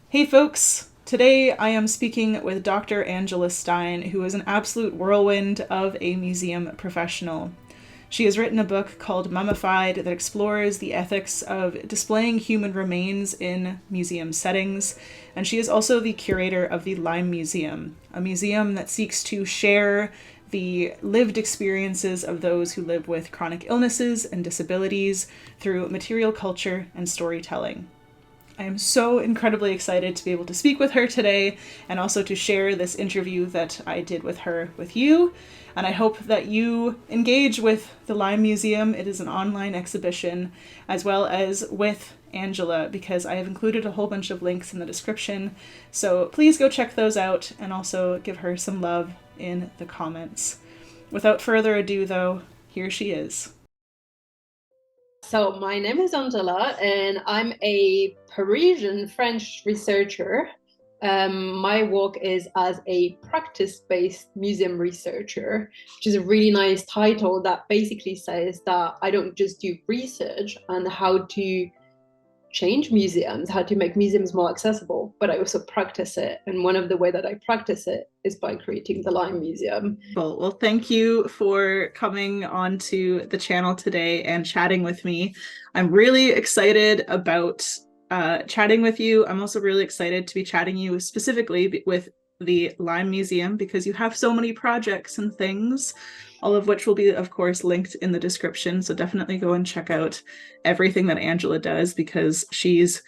Hey folks! Today I am speaking with Dr. Angela Stienne, who is an absolute whirlwind of a museum professional. She has written a book called Mummified that explores the ethics of displaying human remains in museum settings, and she is also the curator of the Lyme Museum, a museum that seeks to share the lived experiences of those who live with chronic illnesses and disabilities through material culture and storytelling. I am so incredibly excited to be able to speak with her today and also to share this interview that I did with her with you. And I hope that you engage with the Lyme Museum. It is an online exhibition, as well as with Angela, because I have included a whole bunch of links in the description. So please go check those out and also give her some love in the comments. Without further ado, though, here she is. So my name is Angela and I'm a Parisian French researcher. My work is as a practice-based museum researcher, which is a really nice title that basically says that I don't just do research on how to change museums, how to make museums more accessible, but I also practice it. And one of the way that I practice it is by creating the Lyme Museum. Well, thank you for coming onto the channel today and chatting with me. I'm really excited about chatting with you. I'm also really excited to be chatting you specifically with the Lyme Museum because you have so many projects and things, all of which will be, of course, linked in the description. So definitely go and check out everything that Angela does because she's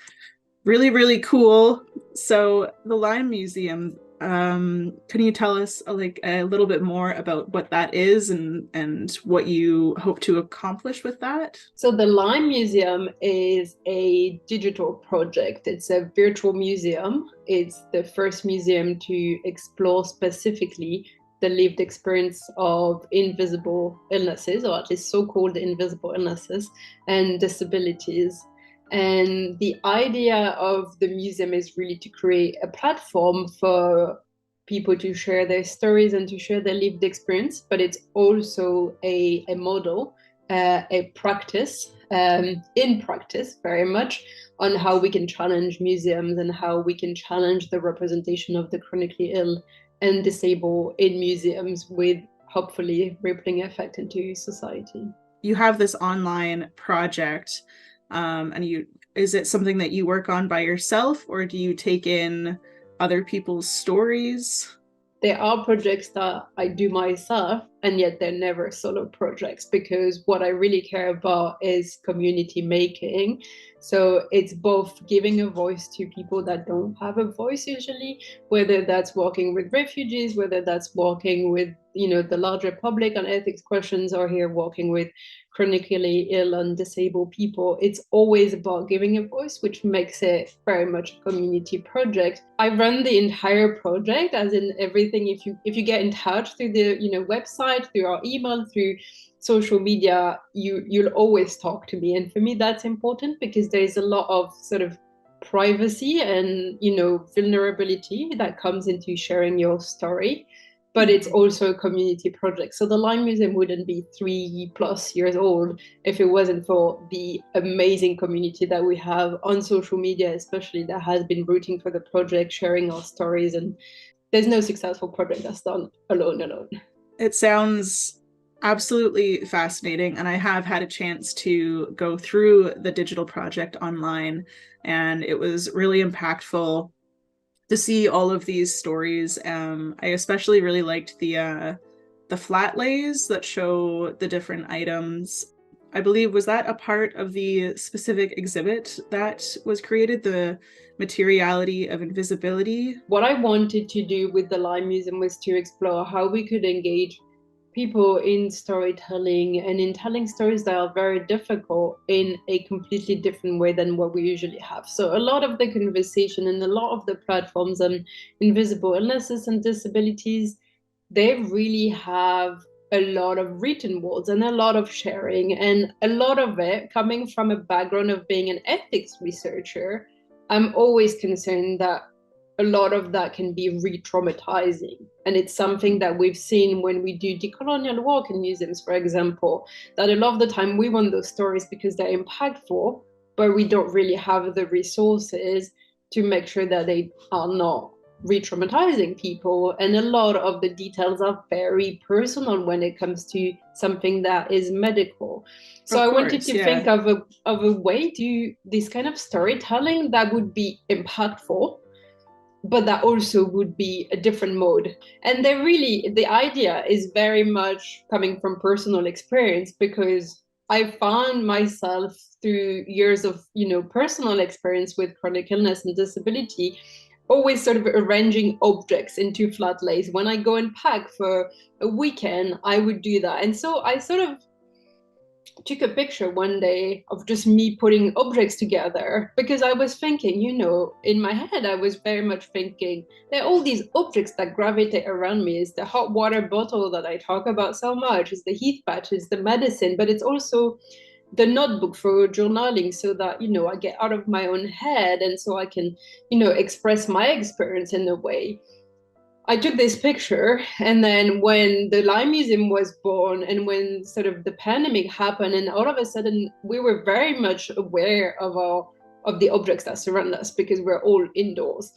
really, really cool. So the Lyme Museum, can you tell us like a little bit more about what that is and what you hope to accomplish with that? So the Lyme Museum is a digital project. It's a virtual museum. It's the first museum to explore specifically the lived experience of invisible illnesses, or at least so-called invisible illnesses and disabilities. And the idea of the museum is really to create a platform for people to share their stories and to share their lived experience, but it's also a model, a practice, in practice very much, on how we can challenge museums and how we can challenge the representation of the chronically ill and disabled in museums with hopefully rippling effect into society. You have this online project, and is it something that you work on by yourself or do you take in other people's stories? There are projects that I do myself, and yet they're never solo projects because what I really care about is community making. So it's both giving a voice to people that don't have a voice usually, whether that's working with refugees, whether that's working with the larger public on ethics questions, or here working with chronically ill and disabled people. It's always about giving a voice, which makes it very much a community project. I run the entire project, as in everything. If you get in touch through the website, through our email, through social media, you'll always talk to me. And for me, that's important because there's a lot of sort of privacy and vulnerability that comes into sharing your story, but it's also a community project. So the Lyme Museum wouldn't be 3+ years old if it wasn't for the amazing community that we have on social media, especially, that has been rooting for the project, sharing our stories. And there's no successful project that's done alone. It sounds absolutely fascinating, and I have had a chance to go through the digital project online, and it was really impactful to see all of these stories. I especially really liked the flat lays that show the different items. I believe, was that a part of the specific exhibit that was created, the Materiality of Invisibility? What I wanted to do with the Lyme Museum was to explore how we could engage people in storytelling and in telling stories that are very difficult in a completely different way than what we usually have. So a lot of the conversation and a lot of the platforms on invisible illnesses and disabilities, they really have a lot of written words and a lot of sharing, and a lot of it coming from a background of being an ethics researcher. I'm always concerned that a lot of that can be re-traumatizing. And it's something that we've seen when we do decolonial work in museums, for example, that a lot of the time we want those stories because they're impactful, but we don't really have the resources to make sure that they are not re-traumatizing people. And a lot of the details are very personal when it comes to something that is medical. So Of I wanted course, to yeah. think of a way to this kind of storytelling that would be impactful, but that also would be a different mode. And they really, the idea is very much coming from personal experience, because I found myself through years of, personal experience with chronic illness and disability, always sort of arranging objects into flat lays. When I go and pack for a weekend, I would do that. And so I sort of took a picture one day of just me putting objects together, because I was thinking, in my head, I was very much thinking there are all these objects that gravitate around me. It's the hot water bottle that I talk about so much, it's the heat patch, it's the medicine, but it's also the notebook for journaling, so that, I get out of my own head, and so I can, express my experience in a way. I took this picture, and then when the Lyme Museum was born, and when sort of the pandemic happened, and all of a sudden we were very much aware of the objects that surround us, because we're all indoors.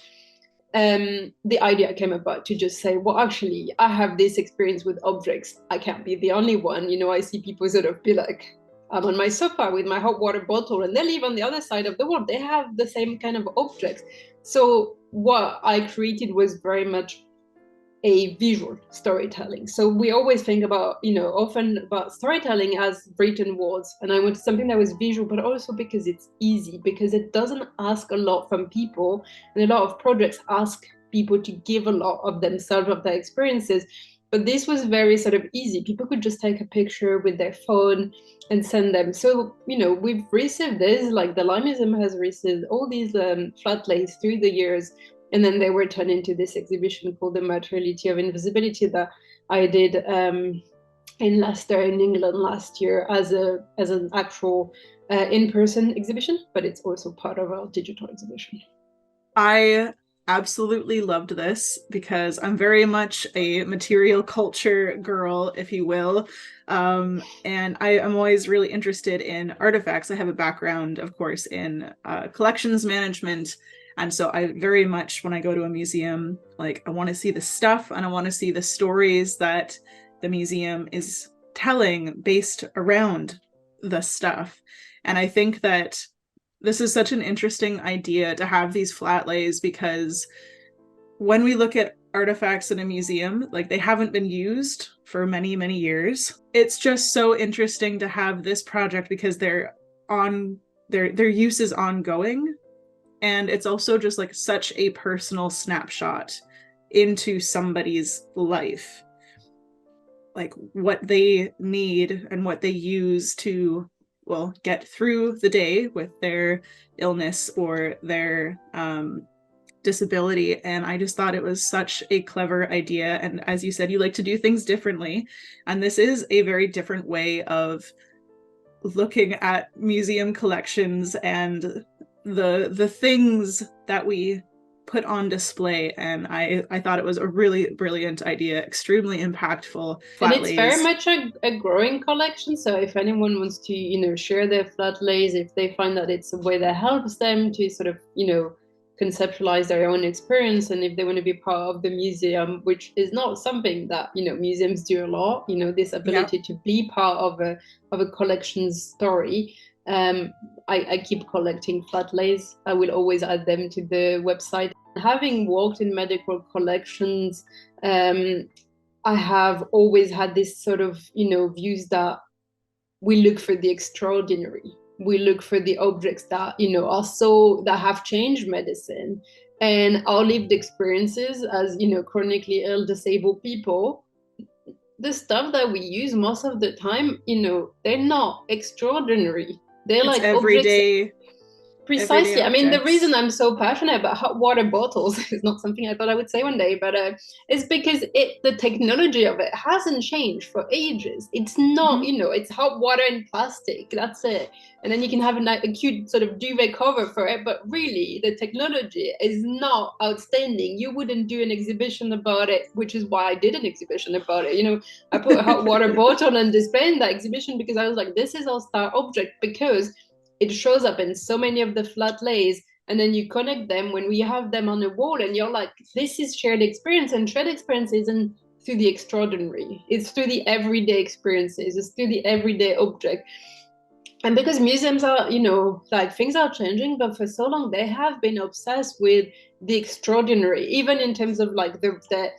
The idea came about to just say, well, actually, I have this experience with objects. I can't be the only one. I see people sort of be like, I'm on my sofa with my hot water bottle, and they live on the other side of the world. They have the same kind of objects. So what I created was very much a visual storytelling. So we always think about, often about storytelling as written words. And I wanted something that was visual, but also because it's easy, because it doesn't ask a lot from people. And a lot of projects ask people to give a lot of themselves, of their experiences. But this was very sort of easy. People could just take a picture with their phone and send them. So, we've received this, like the Lyme Museum has received all these flat lays through the years, and then they were turned into this exhibition called the Materiality of Invisibility that I did in Leicester in England last year as an actual in-person exhibition, but it's also part of our digital exhibition. I absolutely loved this because I'm very much a material culture girl, if you will. And I am always really interested in artifacts. I have a background, of course, in collections management. And so I very much, when I go to a museum, like I want to see the stuff and I want to see the stories that the museum is telling based around the stuff. And I think that this is such an interesting idea to have these flat lays, because when we look at artifacts in a museum, like they haven't been used for many, many years. It's just so interesting to have this project because their use is ongoing. And it's also just like such a personal snapshot into somebody's life. Like what they need and what they use to, well, get through the day with their illness or their disability. And I just thought it was such a clever idea. And as you said, you like to do things differently. And this is a very different way of looking at museum collections and the things that we put on display. And I thought it was a really brilliant idea, extremely impactful. And Flat it's very lays. much a growing collection. So if anyone wants to, share their flat lays, if they find that it's a way that helps them to sort of, conceptualize their own experience, and if they want to be part of the museum, which is not something that, museums do a lot, this ability to be part of a collection story. I keep collecting flat lays. I will always add them to the website. Having worked in medical collections, I have always had this sort of, views that we look for the extraordinary. We look for the objects that, that have changed medicine. And our lived experiences as, chronically ill, disabled people, the stuff that we use most of the time, they're not extraordinary. They're It's like objects. everyday Precisely. I mean, the reason objects. I'm so passionate about hot water bottles is not something I thought I would say one day, but it's because the technology of it hasn't changed for ages. It's not, Mm-hmm. it's hot water and plastic. That's it. And then you can have a cute sort of duvet cover for it. But really, the technology is not outstanding. You wouldn't do an exhibition about it, which is why I did an exhibition about it. I put a hot water bottle on display in that exhibition because I was like, this is our star object, because it shows up in so many of the flat lays, and then you connect them when we have them on a wall, and you're like, this is shared experience, and shared experience isn't through the extraordinary, it's through the everyday experiences, it's through the everyday object. And because museums are, like, things are changing, but for so long they have been obsessed with the extraordinary, even in terms of like the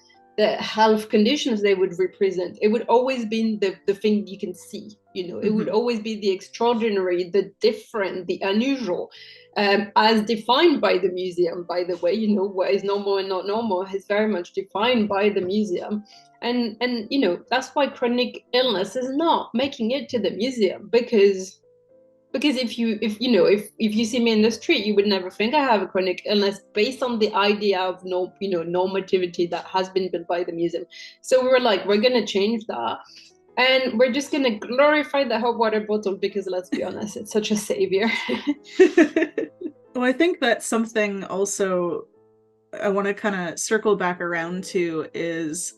health conditions they would represent. It would always be the thing you can see, it would always be the extraordinary, the different, the unusual, as defined by the museum, by the way. What is normal and not normal is very much defined by the museum. And that's why chronic illness is not making it to the museum, because if you see me in the street, you would never think I have a chronic illness, based on the idea of normativity that has been built by the museum. So we were like, we're going to change that, and we're just going to glorify the hot water bottle, because let's be honest, it's such a savior. Well, I think that's something also I want to kind of circle back around to is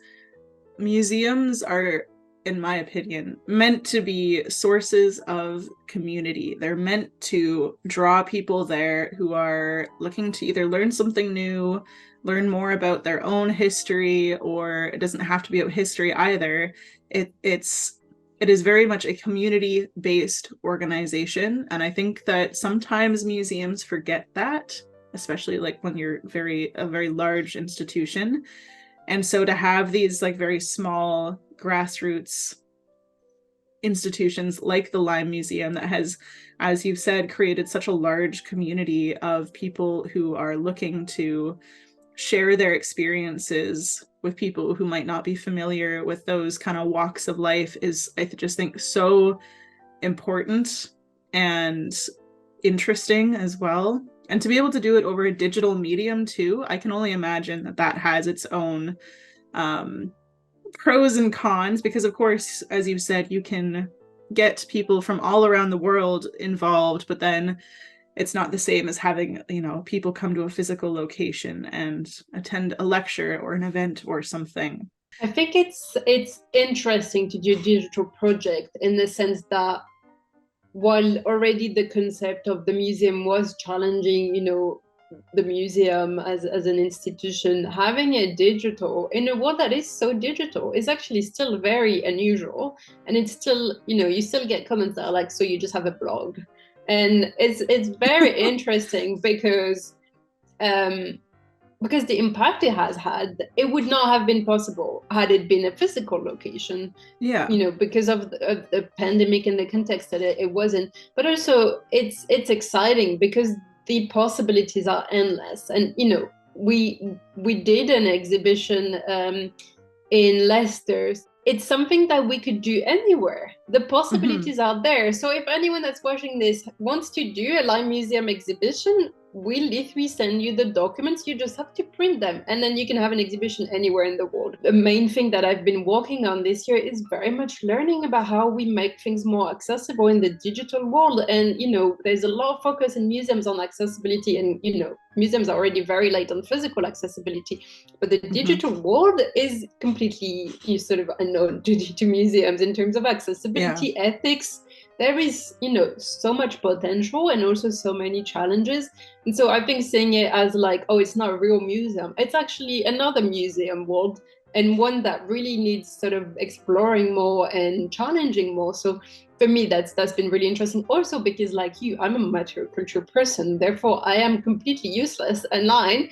museums are, in my opinion, meant to be sources of community. They're meant to draw people there who are looking to either learn something new, learn more about their own history, or it doesn't have to be about history either. It is very much a community-based organization, and I think that sometimes museums forget that, especially like when you're a very large institution. And so to have these like very small grassroots institutions like the Lyme Museum that has, as you've said, created such a large community of people who are looking to share their experiences with people who might not be familiar with those kind of walks of life is, I just think, so important and interesting as well. And to be able to do it over a digital medium too, I can only imagine that that has its own pros and cons, because of course, as you've said, you can get people from all around the world involved, but then it's not the same as having, people come to a physical location and attend a lecture or an event or something. I think it's interesting to do a digital project, in the sense that while already the concept of the museum was challenging, the museum as an institution, having a digital in a world that is so digital is actually still very unusual. And it's still, you still get comments that are like, so you just have a blog. And it's very interesting, because the impact it has had, it would not have been possible had it been a physical location. Yeah. Because of the pandemic and the context that it wasn't. But also it's exciting, because the possibilities are endless. And we did an exhibition in Leicester. It's something that we could do anywhere. The possibilities are there. So if anyone that's watching this wants to do a Lyme Museum exhibition, we'll literally send you the documents. You just have to print them, and then you can have an exhibition anywhere in the world. The main thing that I've been working on this year is very much learning about how we make things more accessible in the digital world. And there's a lot of focus in museums on accessibility, and museums are already very late on physical accessibility, but the digital world is completely sort of unknown to museums in terms of accessibility, ethics. There is so much potential, and also so many challenges. And so I think seeing it as like, oh, it's not a real museum, it's actually another museum world, and one that really needs sort of exploring more and challenging more. So for me, that's been really interesting. Also because, like you, I'm a material culture person, therefore I am completely useless online.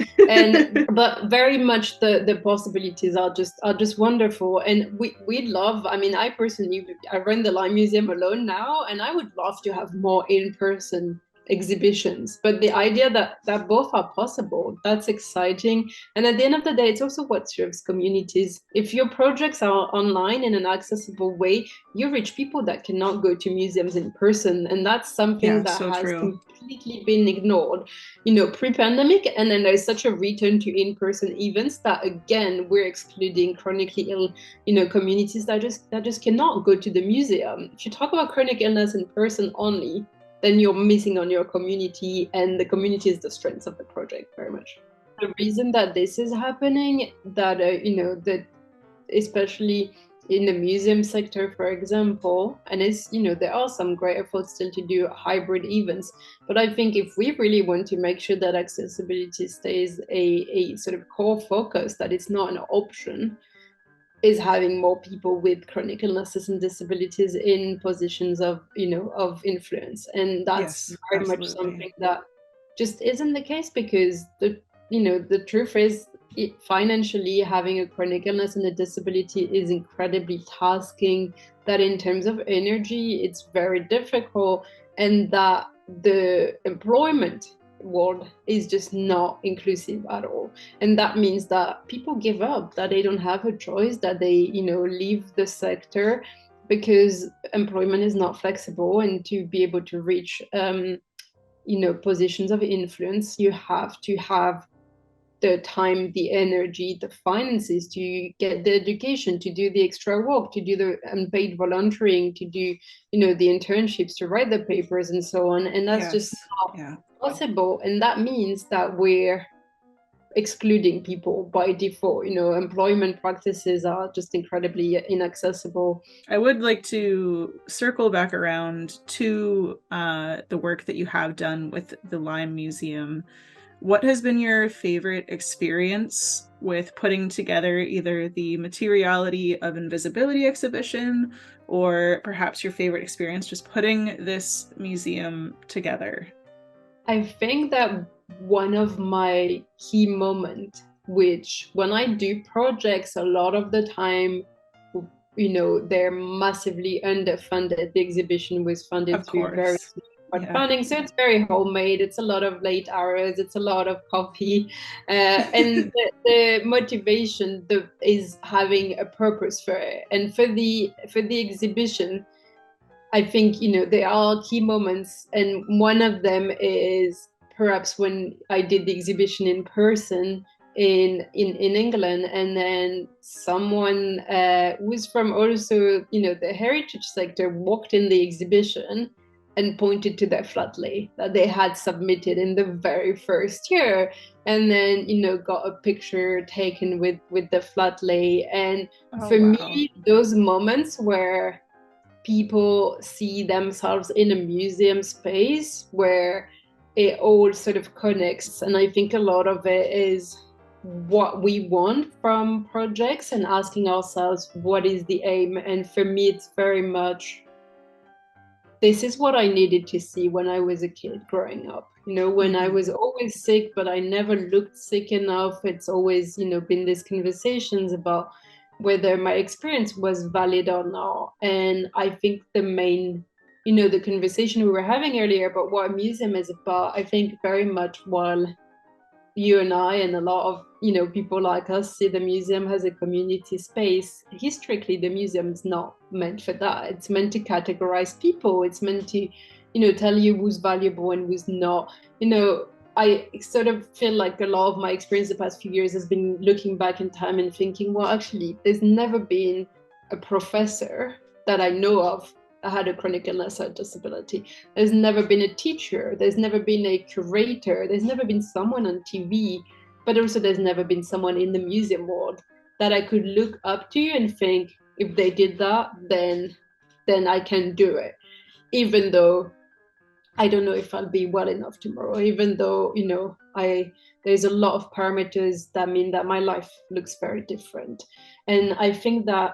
But very much the possibilities are just wonderful. And we love, I personally, I run the Lyme Museum alone now, and I would love to have more in-person exhibitions. But the idea that both are possible, that's exciting. And at the end of the day, it's also what serves communities. If your projects are online in an accessible way, you reach people that cannot go to museums in person. And that's something that has completely been ignored, pre-pandemic. And then there's such a return to in-person events that, again, we're excluding chronically ill, communities that just cannot go to the museum. If you talk about chronic illness in person only, then you're missing on your community, and the community is the strength of the project very much. The reason that this is happening, that that especially in the museum sector, for example, and it's, there are some great efforts still to do hybrid events, but I think if we really want to make sure that accessibility stays a sort of core focus, that it's not an option, is having more people with chronic illnesses and disabilities in positions of, of influence. And that's Yes, very much absolutely. something that just isn't the case, because the truth is, financially, having a chronic illness and a disability is incredibly tasking, that in terms of energy it's very difficult, and that the employment world is just not inclusive at all. And that means that people give up, that they don't have a choice, that they leave the sector because employment is not flexible. And to be able to reach positions of influence, you have to have the time, the energy, the finances to get the education, to do the extra work, to do the unpaid volunteering, to do the internships, to write the papers and so on. And that's just Yes. not Yeah. possible. And that means that we're excluding people by default. Employment practices are just incredibly inaccessible. I would like to circle back around to the work that you have done with the Lyme Museum. What has been your favorite experience with putting together either the Materiality of Invisibility exhibition, or perhaps your favorite experience just putting this museum together? I think that one of my key moments, which when I do projects, a lot of the time, they're massively underfunded. The exhibition was funded Of through very course. small Yeah. funding, so it's very homemade. It's a lot of late hours. It's a lot of coffee, and the motivation is having a purpose for it. And for the exhibition, I think, there are key moments, and one of them is perhaps when I did the exhibition in person in England, and then someone who was from also, the heritage sector walked in the exhibition and pointed to their flat lay that they had submitted in the very first year, and then got a picture taken with the flat lay. And Oh, for wow. me, those moments where people see themselves in a museum space where it all sort of connects. And I think a lot of it is what we want from projects, and asking ourselves, what is the aim? And for me, it's very much, this is what I needed to see when I was a kid growing up. When I was always sick, but I never looked sick enough. It's always, been these conversations about whether my experience was valid or not. And I think the main, the conversation we were having earlier about what a museum is about, I think very much while you and I and a lot of people like us see the museum as a community space, historically the museum is not meant for that. It's meant to categorize people. It's meant to tell you who's valuable and who's not. I sort of feel like a lot of my experience the past few years has been looking back in time and thinking, well, actually, there's never been a professor that I know of that had a chronic illness or disability. There's never been a teacher. There's never been a curator. There's never been someone on TV, but also there's never been someone in the museum world that I could look up to and think, if they did that, then I can do it. Even though I don't know if I'll be well enough tomorrow, even though, there's a lot of parameters that mean that my life looks very different. And I think that,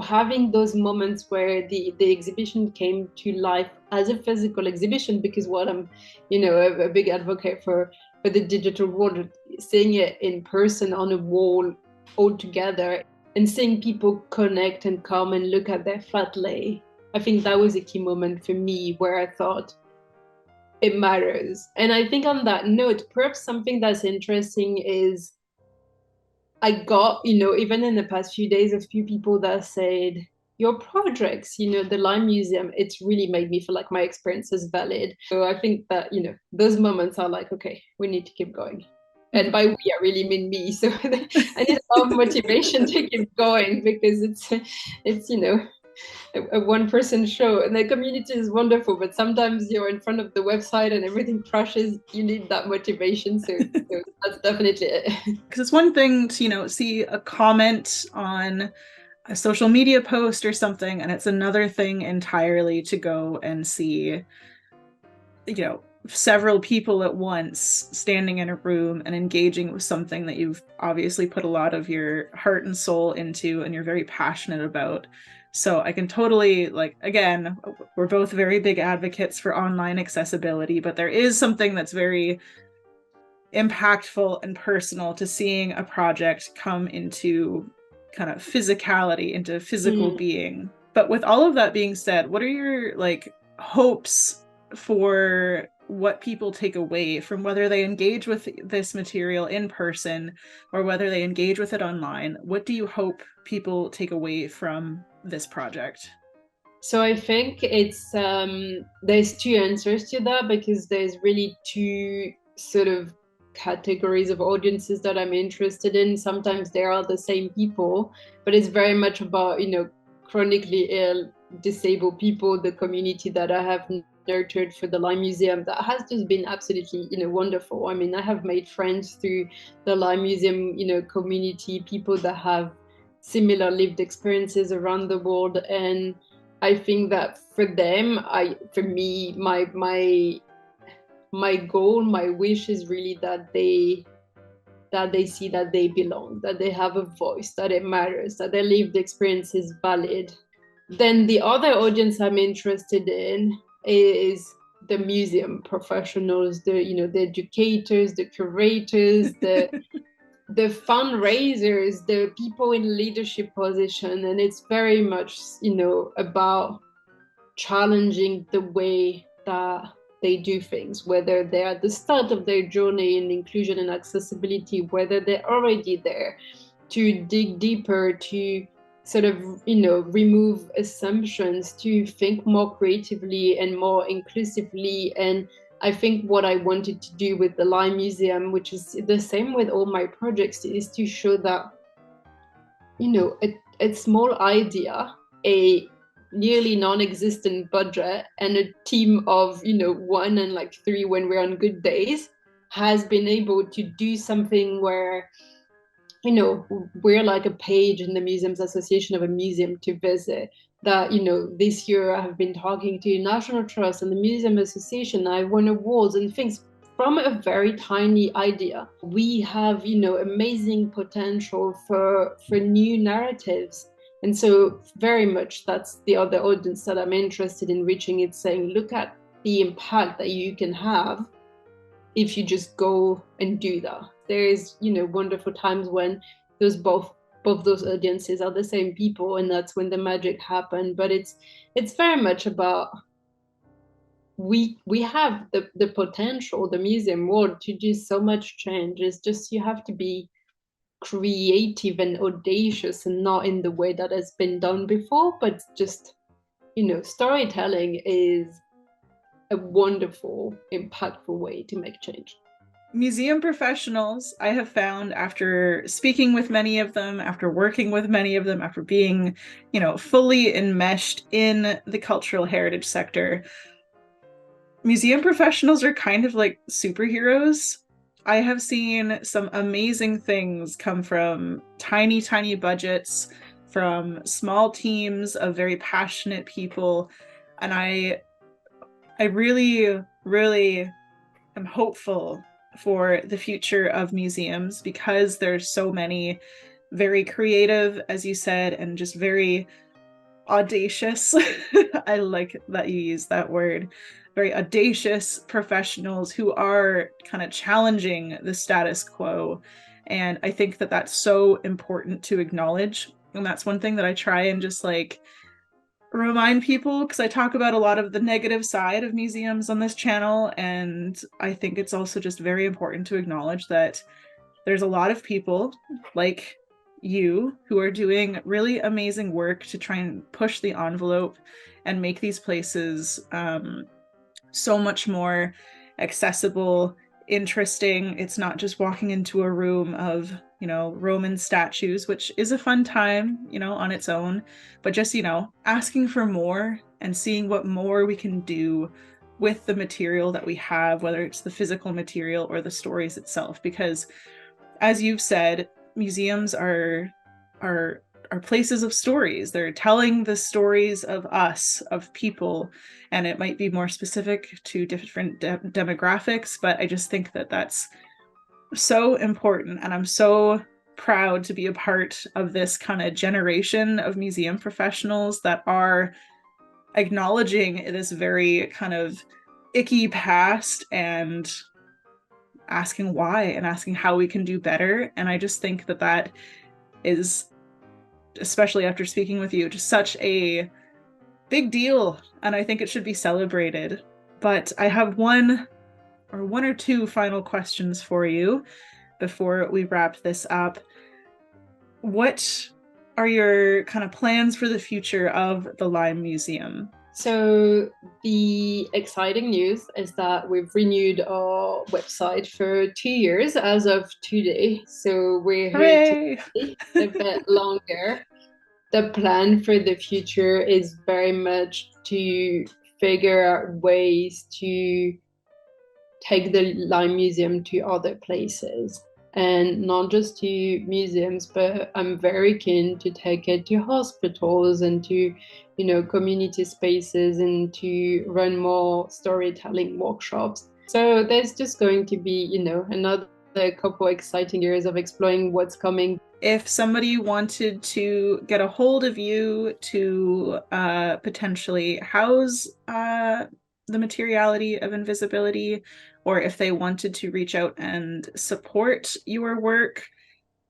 having those moments where the exhibition came to life as a physical exhibition, because what I'm, a big advocate for the digital world, seeing it in person on a wall all together and seeing people connect and come and look at their flat lay, I think that was a key moment for me where I thought it matters. And I think on that note, perhaps something that's interesting is I got, even in the past few days, a few people that said, your projects, the Lyme Museum, it's really made me feel like my experience is valid. So I think that, those moments are like, okay, we need to keep going. And by we, I really mean me. So I need a lot of motivation to keep going, because it's a one-person show, and the community is wonderful, but sometimes you're in front of the website and everything crashes. You need that motivation. So that's definitely it. Because it's one thing to, see a comment on a social media post or something, and it's another thing entirely to go and see, several people at once standing in a room and engaging with something that you've obviously put a lot of your heart and soul into and you're very passionate about. So I can totally, like, again, we're both very big advocates for online accessibility, but there is something that's very impactful and personal to seeing a project come into kind of physicality, into physical being. But with all of that being said, what are your like hopes for what people take away from whether they engage with this material in person or whether they engage with it online? What do you hope people take away from this project? So I think it's there's two answers to that, because there's really two sort of categories of audiences that I'm interested in. Sometimes they are the same people, but it's very much about, chronically ill, disabled people, the community that I have nurtured for the Lyme Museum that has just been absolutely, wonderful. I mean, I have made friends through the Lyme Museum, community, people that have similar lived experiences around the world. And I think that for them, for me, my goal, my wish is really that they see that they belong, that they have a voice, that it matters, that their lived experience is valid. Then the other audience I'm interested in is the museum professionals, the educators, the curators, the fundraisers, the people in leadership position. And it's very much, about challenging the way that they do things, whether they're at the start of their journey in inclusion and accessibility, whether they're already there, to dig deeper, to sort of, remove assumptions, to think more creatively and more inclusively. And I think what I wanted to do with the Lyme Museum, which is the same with all my projects, is to show that, a small idea, a nearly non-existent budget, and a team of, one and like three when we're on good days, has been able to do something where, we're like a page in the Museums Association of a museum to visit. That, this year I have been talking to National Trust and the Museum Association. I won awards and things from a very tiny idea. We have, amazing potential for new narratives. And so very much that's the other audience that I'm interested in reaching. It's saying, look at the impact that you can have if you just go and do that. There is, wonderful times when those both those audiences are the same people, and that's when the magic happens. But it's very much about, we have the potential, the museum world, to do so much change. It's just, you have to be creative and audacious, and not in the way that has been done before, but just, storytelling is a wonderful, impactful way to make change. Museum professionals, I have found, after speaking with many of them, after working with many of them, after being, fully enmeshed in the cultural heritage sector, museum professionals are kind of like superheroes. I have seen some amazing things come from tiny, tiny budgets, from small teams of very passionate people. And I really, really am hopeful for the future of museums, because there's so many very creative, as you said, and just very audacious. I like that you use that word. Very audacious professionals who are kind of challenging the status quo. And I think that that's so important to acknowledge. And that's one thing that I try and just like remind people, because I talk about a lot of the negative side of museums on this channel, and I think it's also just very important to acknowledge that there's a lot of people like you who are doing really amazing work to try and push the envelope and make these places so much more accessible, interesting. It's not just walking into a room of, Roman statues, which is a fun time, on its own, but just, asking for more and seeing what more we can do with the material that we have, whether it's the physical material or the stories itself. Because as you've said, museums are are places of stories. They're telling the stories of us, of people, and it might be more specific to different demographics, but I just think that that's so important, and I'm so proud to be a part of this kind of generation of museum professionals that are acknowledging this very kind of icky past and asking why and asking how we can do better. And I just think that that is, especially after speaking with you, just such a big deal, and I think it should be celebrated. But I have one or two final questions for you before we wrap this up. What are your kind of plans for the future of the Lyme Museum? So the exciting news is that we've renewed our website for 2 years as of today. So we're here to stay a bit longer. The plan for the future is very much to figure out ways to take the Lyme Museum to other places, and not just to museums, but I'm very keen to take it to hospitals and to, community spaces, and to run more storytelling workshops. So there's just going to be, another couple exciting years of exploring what's coming. If somebody wanted to get a hold of you to potentially house the materiality of invisibility, or if they wanted to reach out and support your work,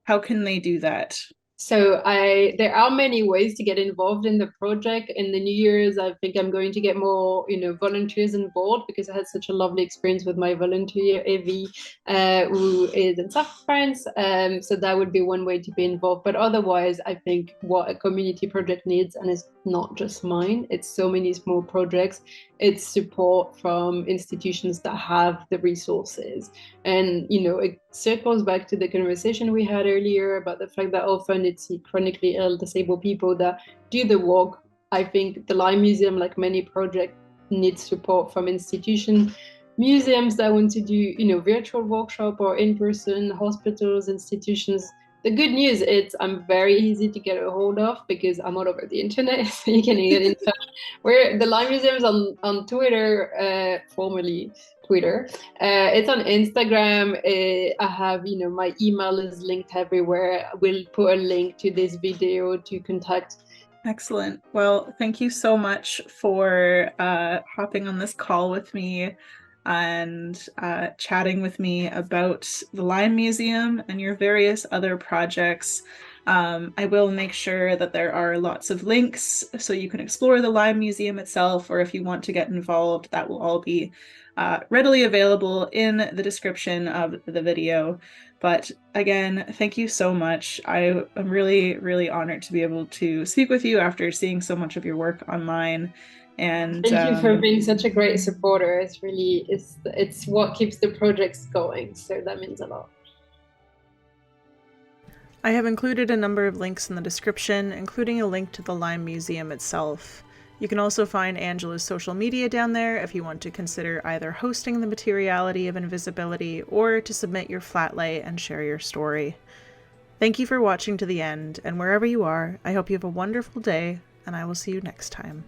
how can they do that? So there are many ways to get involved in the project. In the New Year's, I think I'm going to get more, volunteers on board, because I had such a lovely experience with my volunteer Evie, who is in South France. So that would be one way to be involved. But otherwise, I think what a community project needs, and it's not just mine, it's so many small projects, it's support from institutions that have the resources. And, it circles back to the conversation we had earlier about the fact that often it's chronically ill, disabled people that do the work. I think the Lyme Museum, like many projects, needs support from institutions, museums that want to do, virtual workshop or in-person, hospitals, institutions. The good news is I'm very easy to get a hold of because I'm all over the internet, so you can get in touch. The Lyme Museum's on Twitter, formerly Twitter. It's on Instagram. I have, my email is linked everywhere. We'll put a link to this video to contact. Excellent. Well, thank you so much for hopping on this call with me and chatting with me about the Lyme Museum and your various other projects. I will make sure that there are lots of links so you can explore the Lyme Museum itself, or if you want to get involved, that will all be readily available in the description of the video. But again, thank you so much. I am really, really honored to be able to speak with you after seeing so much of your work online. And thank you for being such a great supporter. It's really, it's what keeps the projects going. So that means a lot. I have included a number of links in the description, including a link to the Lyme Museum itself. You can also find Angela's social media down there if you want to consider either hosting the Materiality of Invisibility or to submit your flat lay and share your story. Thank you for watching to the end, and wherever you are, I hope you have a wonderful day, and I will see you next time.